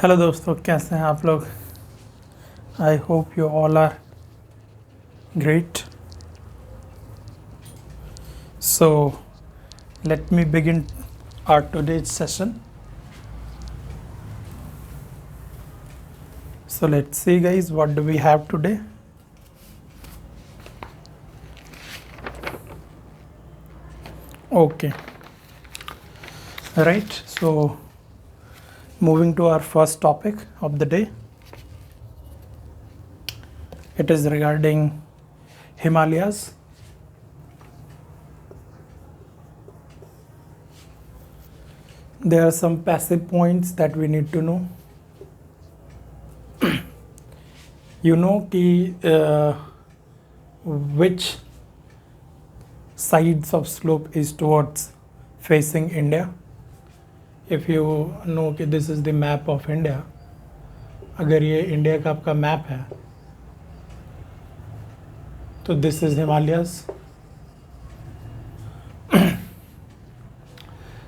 Hello दोस्तों, कैसे हैं आप लोग। I hope you all are great. So let me begin our today's session. So let's see guys, what do we have today. Okay, right, so moving to our first topic of the day. It is regarding Himalayas. There are some passive points that we need to know. You know कि which sides of slope is towards facing India. If you know कि this is the map of India, अगर ये India का आपका map है तो this is Himalayas.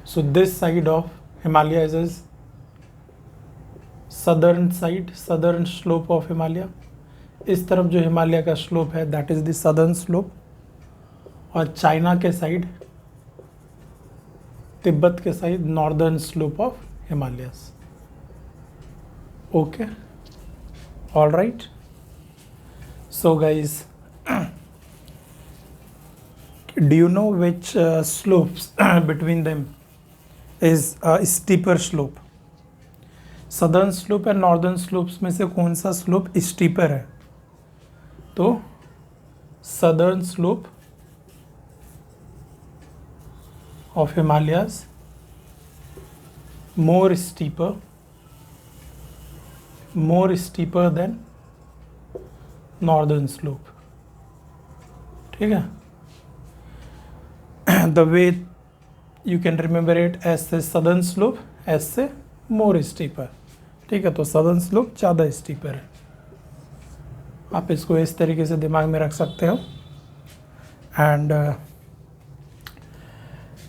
So this side of Himalayas is southern side, southern slope of Himalaya. इस तरफ जो हिमालय का स्लोप है that is the southern slope, और चाइना के साइड, तिब्बत के side northern slope of Himalayas. Okay, all right. So guys, do you know which slopes between them is a steeper slope? Southern slope and northern slopes में से कौन सा slope steeper है? तो southern slope of Himalayas more steeper than northern slope. ठीक है, the way you can remember it as the southern slope, as से more steeper. ठीक है, तो southern slope ज़्यादा steeper है. आप इसको इस तरीके से दिमाग में रख सकते हो.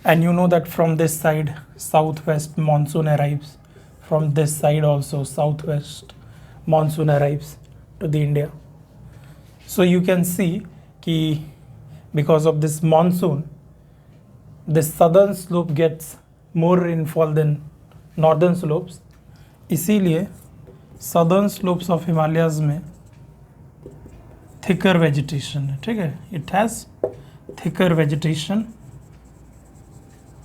And you know that from this side southwest monsoon arrives. From this side also southwest monsoon arrives to the India. So you can see कि because of this monsoon, the southern slope gets more rainfall than northern slopes. इसीलिए southern slopes of Himalayas में thicker vegetation है. ठीक है, it has thicker vegetation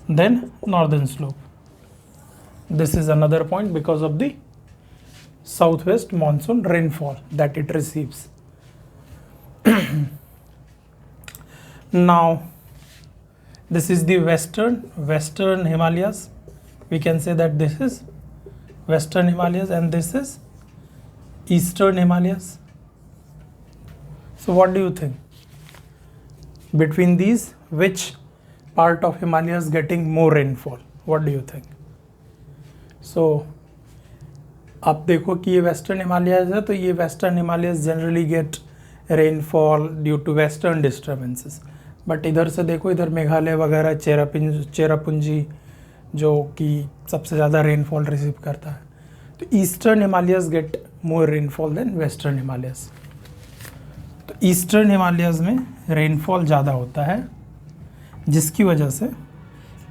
than northern slope. This is another point because of the southwest monsoon rainfall that it receives. Now this is the western Himalayas. We can say that this is western Himalayas and this is eastern Himalayas. So what do you think? Between these, which part of Himalayas getting more rainfall? What do you think? So आप देखो कि ये western Himalayas है, तो ये western Himalayas generally get rainfall due to western disturbances. But इधर से देखो, इधर मेघालय वगैरह, चेरापूंजी जो कि सबसे ज़्यादा रेनफॉल रिसीव करता है. तो eastern Himalayas get more rainfall than western Himalayas. तो ईस्टर्न हिमालयाज में रेनफॉल ज़्यादा होता है, जिसकी वजह से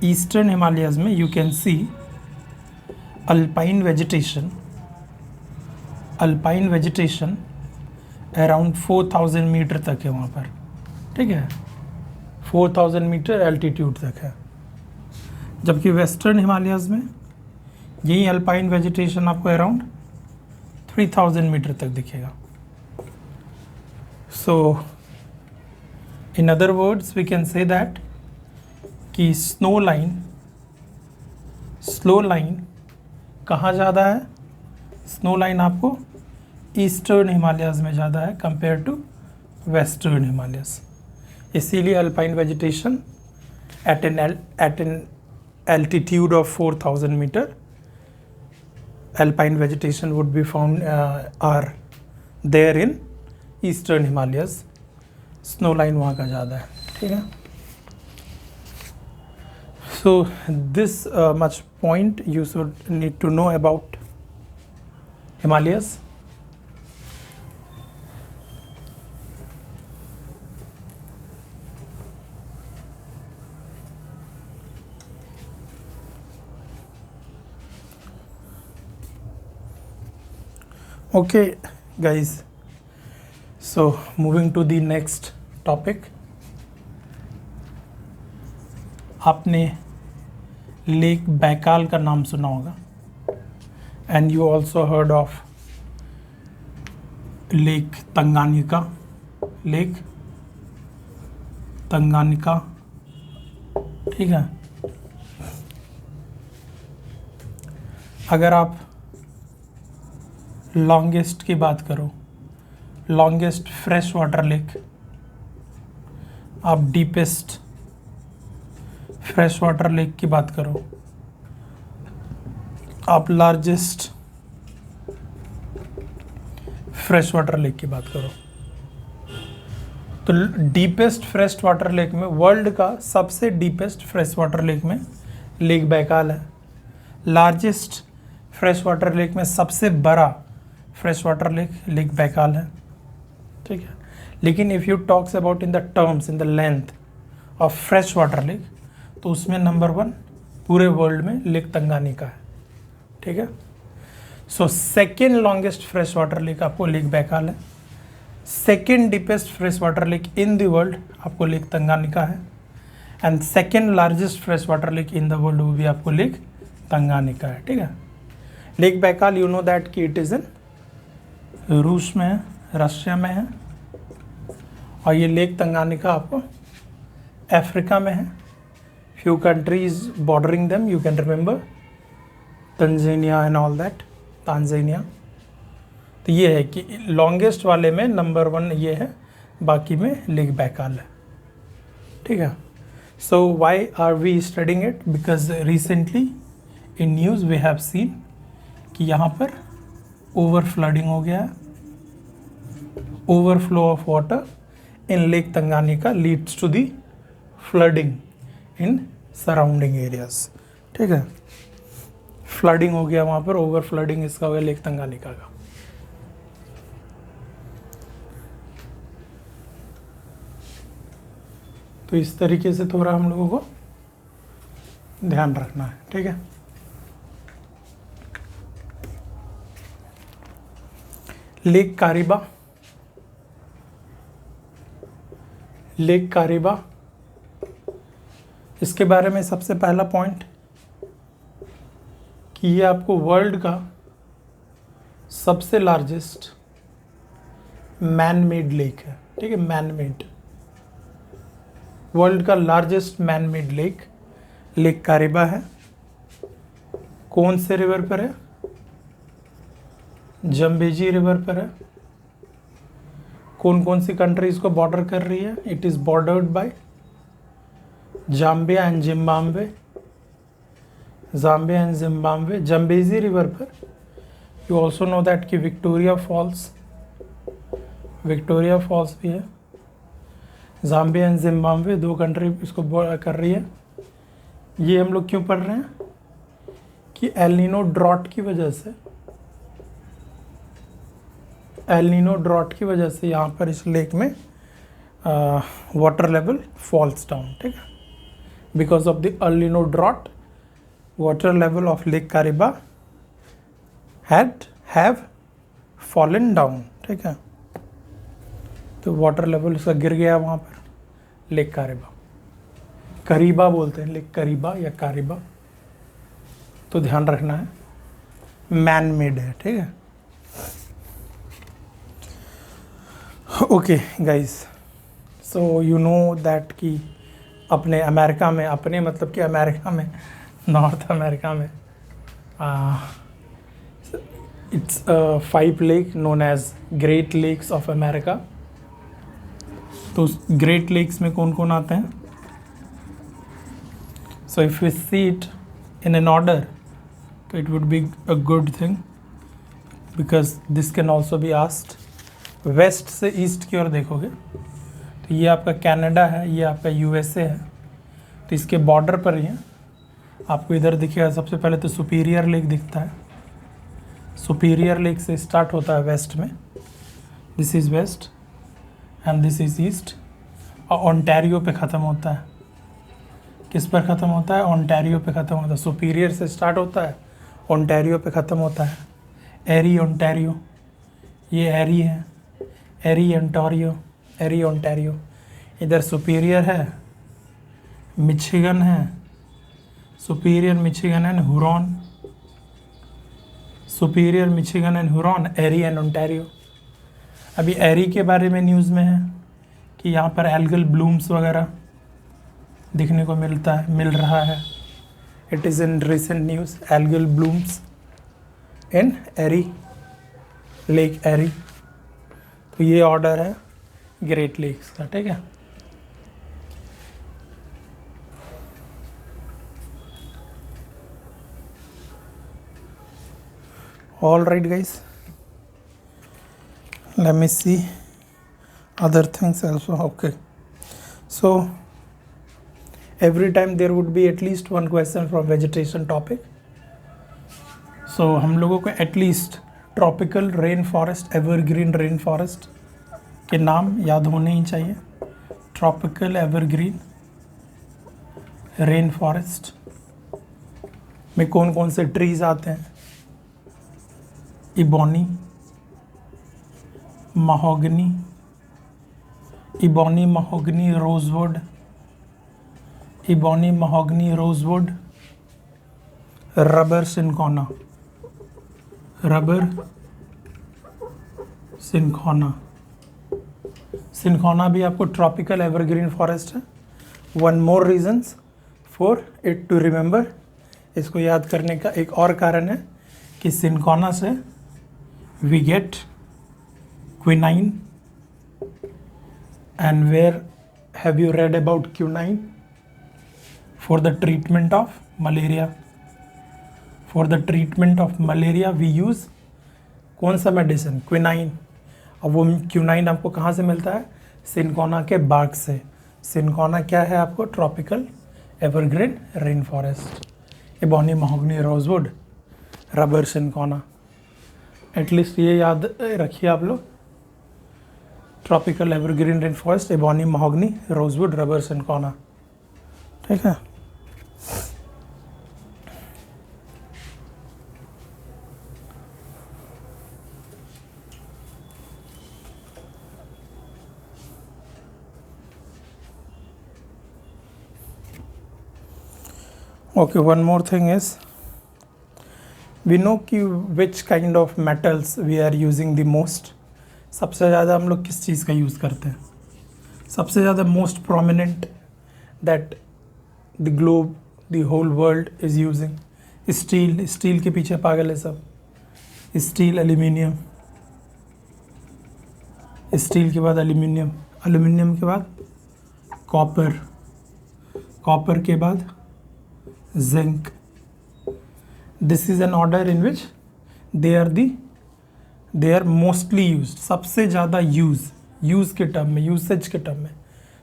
ईस्टर्न हिमालयाज में you can see alpine vegetation around 4000 meter तक है वहाँ पर. ठीक है, 4000 मीटर एल्टीट्यूड तक है. जबकि वेस्टर्न हिमालयाज में यही अल्पाइन वेजिटेशन आपको अराउंड 3000 मीटर तक दिखेगा. So in other words we can say that कि स्नो लाइन कहाँ ज़्यादा है? स्नो लाइन आपको ईस्टर्न हिमालयाज में ज़्यादा है कंपेयर टू वेस्टर्न हिमालयाज. इसीलिए alpine vegetation at an altitude of 4000 meter, alpine vegetation would be found are there in eastern Himalayas. Snow line वहाँ का ज़्यादा है. ठीक है, so this much point you should need to know about Himalayas, okay guys, so moving to the next topic. आपने lake Baikal का नाम सुना होगा, and you also heard of lake Tanganyika, lake Tanganyika, ठीक है। अगर आप लॉन्गेस्ट की बात करो, लॉन्गेस्ट फ्रेश वाटर लेक, आप डीपेस्ट फ्रेश वाटर लेक की बात करो, आप लार्जेस्ट फ्रेश वाटर लेक की बात करो, तो डीपेस्ट फ्रेश वाटर लेक में, वर्ल्ड का सबसे डीपेस्ट फ्रेश वाटर लेक में लेक बैकाल है। लार्जेस्ट फ्रेश वाटर लेक में सबसे बड़ा fresh water lake lake Baikal है, ठीक है। लेकिन if you talks about in the terms, in the length of fresh water lake, तो उसमें नंबर 1 पूरे वर्ल्ड में लेक तंगानिका है, ठीक है। So second longest fresh water lake आपको लेक बैकाल है, second deepest fresh water lake in the world आपको लेक तंगानिका है, and second largest fresh water lake in the world वो भी आपको लेक तंगानिका है, ठीक है। Lake Baikal you know that कि इट इज़ इन रूस में है, रशिया में है, और ये लेक तंगानिका आपको अफ्रीका में है। Few countries bordering them you can remember, Tanzania and all that, Tanzania. तो ये है कि लॉन्गेस्ट वाले में नंबर 1 ये है, बाकी में लेक बैकाल है, ठीक है। So why are we studying it? Because recently in news we have seen कि यहाँ पर ओवर फ्लडिंग हो गया है, overflow of water in lake Tanganyika leads to the flooding in surrounding areas, ठीक है। फ्लडिंग हो गया वहाँ पर, ओवर फ्लडिंग इसका हो गया लेक तंगानिका का। तो इस तरीके से थोड़ा हम लोगों को ध्यान रखना है, ठीक है। लेक कारीबा, लेक कारीबा, इसके बारे में सबसे पहला पॉइंट कि ये आपको वर्ल्ड का सबसे लार्जेस्ट मैन मेड लेक है, ठीक है। मैन मेड, वर्ल्ड का largest man made lake lake Kariba है। कौन से रिवर पर है? जम्बेजी रिवर पर है। कौन कौन सी कंट्रीज को बॉर्डर कर रही है? It is bordered by Zambia and Zimbabwe, Zambia and Zimbabwe. Zambezi river पर यू ऑल्सो नो दैट कि विक्टोरिया फॉल्स, विक्टोरिया फॉल्स भी है। जाम्बिया एंड जिम्बाब्वे 2 कंट्री इसको कर रही है। ये हम लोग क्यों पढ़ रहे हैं कि एल नीनो ड्रॉट की वजह से, एल नीनो ड्रॉट की वजह से यहाँ पर इस लेक में वाटर लेवल फॉल्स डाउन, ठीक है। Because of the El Nino drought water level of lake Kariba have fallen down, ठीक है। तो वाटर लेवल इसका गिर गया वहाँ पर लेक कारीबा। करीबा बोलते हैं, लेक करीबा या कारीबा, तो ध्यान रखना है, मैन मेड है, ठीक है। Okay guys, so you know that कि अपने अमेरिका में, अपने मतलब कि अमेरिका में, नॉर्थ अमेरिका में it's 5 lake known as great lakes of America. तो ग्रेट लेक्स में कौन कौन आते हैं? So if we see it in an order, तो it would be a good thing, because this can also be asked. West से east की ओर देखोगे तो ये आपका कनाडा है, ये आपका यूएसए है, तो इसके बॉर्डर पर ही है। आपको इधर दिखेगा सबसे पहले तो सुपीरियर लेक दिखता है। सुपीरियर लेक से स्टार्ट होता है वेस्ट में, this is west and this is east, और ओंटारियो पे ख़त्म होता है। किस पर ख़त्म होता है? ओंटारियो पे ख़त्म होता है। सुपीरियर से स्टार्ट होता है, ओंटारियो पे ख़त्म होता है। एरी ओंटारियो, ये एरी है, एरी ओंटारियो, एरी ओंटारियो। इधर सुपीरियर है, मिशिगन है, Superior Michigan and Huron, Superior Michigan and Huron, Erie and Ontario. अभी एरी के बारे में न्यूज़ में है कि यहाँ पर एल्गल ब्लूम्स वगैरह दिखने को मिल रहा है। It is in recent news, algal blooms in Erie, lake Erie. तो ये ऑर्डर है ग्रेट लेक्स का, ठीक है। All right guys, let me see other things also. Okay, so every time there would be at least one question from vegetation topic. So हम लोगों को at least tropical rain forest, evergreen rain forest के नाम याद होने ही चाहिए। Tropical evergreen rain forest में कौन कौन से ट्रीज आते हैं? Ebony, mahogany, ebony mahogany rosewood, ebony mahogany rosewood, rubber cinchona, rubber cinchona. Cinchona भी आपको ट्रॉपिकल एवरग्रीन फॉरेस्ट है। One more reasons for it to remember, इसको याद करने का एक और कारण है कि सिनकोना से we get quinine, and where have you read about quinine? For the treatment of malaria, for the treatment of malaria we use कौन सा मेडिसिन? क्विनाइन। अब वो क्विनाइन आपको कहाँ से मिलता है? सिनकोना के बाग से। सिनकोना क्या है आपको? Tropical evergreen rain forest, ebony mahogany rosewood, rubber cinchona. At least ये याद रखिए आप लोग, tropical evergreen rain forest, ebony mahogany rosewood, rubber cinchona, ठीक है। Okay, one more thing is, we know कि which kind of metals we are using the most. सबसे ज़्यादा हम लोग किस चीज़ का यूज़ करते हैं? सबसे ज़्यादा most prominent that the globe, the whole world is using, steel. Steel के पीछे पागल है सब। स्टील, एल्यूमिनियम, स्टील के बाद एल्यूमिनियम, एल्यूमिनियम के बाद कॉपर, कॉपर के बाद zinc. This is an order in which they are mostly used. सबसे ज़्यादा यूज़ के टर्म में, यूसेज के टर्म में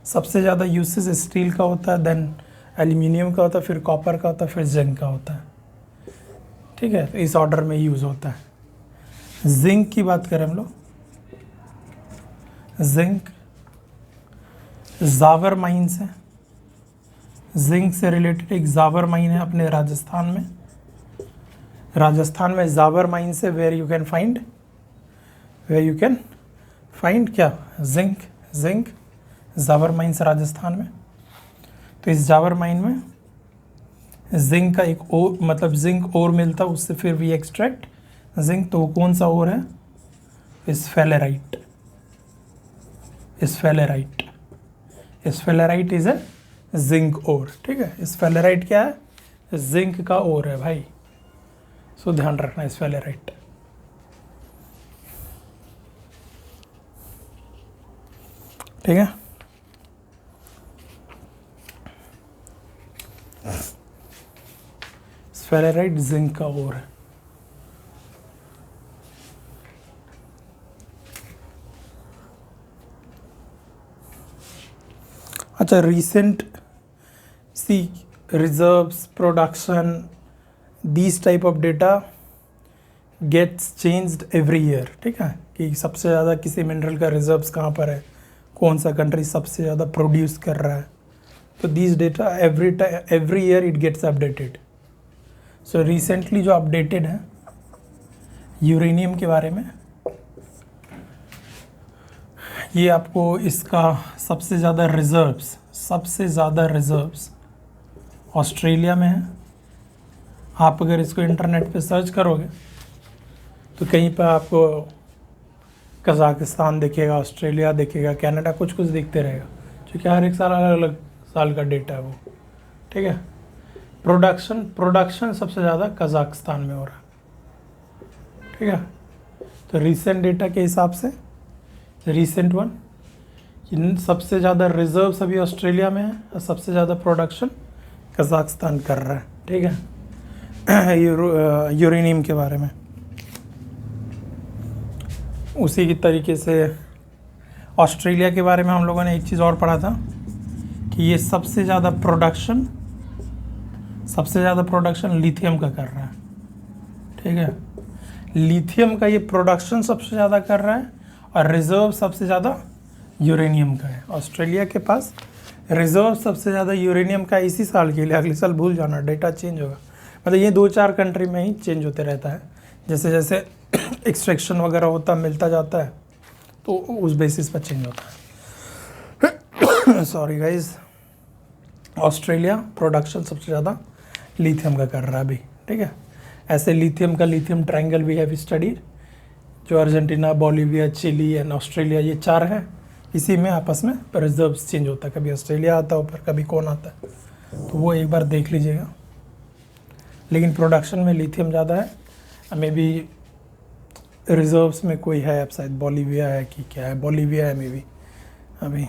सबसे ज़्यादा यूसेज स्टील का होता है, देन एल्यूमिनियम का होता है, फिर कॉपर का होता है, फिर जिंक का होता है, ठीक है। तो इस ऑर्डर में यूज़ होता है। जिंक की बात करें हम लोग, जिंक जावर माइंस है। जिंक से रिलेटेड एक जावर माइन है अपने राजस्थान में। राजस्थान में जावर माइन से वेयर यू कैन फाइंड क्या? जिंक जावर माइंस राजस्थान में। तो इस जावर माइन में जिंक का एक और, मतलब जिंक और मिलता है, उससे फिर वी एक्सट्रैक्ट जिंक। तो वो कौन सा और है? स्फेलेराइट। स्फेलेराइट इज ए जिंक ओर, ठीक है। स्फेलेराइट क्या है? जिंक का ओर है भाई, सो ध्यान रखना स्फेलेराइट। ठीक है। स्फेलेराइट जिंक का ओर है। अच्छा, recent reserves, production, these type of data gets changed every year, ठीक है, कि सबसे ज़्यादा किसी मिनरल का रिजर्व्स कहाँ पर है, कौन सा कंट्री सबसे ज़्यादा प्रोड्यूस कर रहा है, तो this data every year it gets updated. So recently जो अपडेटेड है यूरेनियम के बारे में, ये आपको इसका सबसे ज़्यादा रिजर्व्स ऑस्ट्रेलिया में है। आप अगर इसको इंटरनेट पे सर्च करोगे तो कहीं पर आपको कज़ाकिस्तान दिखेगा, ऑस्ट्रेलिया दिखेगा, कनाडा, कुछ कुछ दिखते रहेगा, क्योंकि हर एक साल अलग अलग साल का डेटा है वो, ठीक है। प्रोडक्शन सबसे ज़्यादा कज़ाकिस्तान में हो रहा है, ठीक है। तो रिसेंट डेटा के हिसाब से रिसेंट वन, सबसे ज़्यादा रिजर्व्स अभी ऑस्ट्रेलिया में है और सबसे ज़्यादा प्रोडक्शन कज़ाकिस्तान कर रहा है, ठीक है। यूरेनियम के बारे में उसी की तरीके से ऑस्ट्रेलिया के बारे में हम लोगों ने एक चीज़ और पढ़ा था कि ये सबसे ज़्यादा प्रोडक्शन लिथियम का कर रहा है, ठीक है। लिथियम का ये प्रोडक्शन सबसे ज़्यादा कर रहा है और रिज़र्व सबसे ज़्यादा यूरेनियम का है। ऑस्ट्रेलिया के पास रिज़र्व सबसे ज़्यादा यूरेनियम का इसी साल के लिए, अगले साल भूल जाना, डेटा चेंज होगा, मतलब ये 2-4 कंट्री में ही चेंज होते रहता है, जैसे जैसे एक्सट्रैक्शन वगैरह होता मिलता जाता है तो उस बेसिस पर चेंज होता है। सॉरी गाइज, ऑस्ट्रेलिया प्रोडक्शन सबसे ज़्यादा लिथियम का कर रहा है अभी, ठीक है। ऐसे लिथियम ट्रायंगल भी है स्टडीड, जो Argentina, Bolivia, Chile and Australia, ये 4 है, इसी में आपस में रिजर्व्स चेंज होता है, कभी ऑस्ट्रेलिया आता है ऊपर, कभी कौन आता है, तो वो एक बार देख लीजिएगा। लेकिन प्रोडक्शन में लिथियम ज़्यादा है, मे बी रिजर्व्स में कोई है, अब शायद बोलिविया है कि क्या है, बोलिविया है मे बी अभी,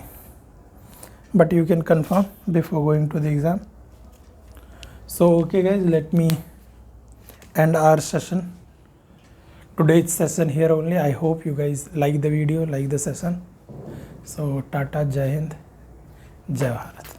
but you can confirm before going to the exam. So okay guys, let me end our session, today's session here only. I hope you guys like the video, like the session. So tata, jai hind, jai bharat.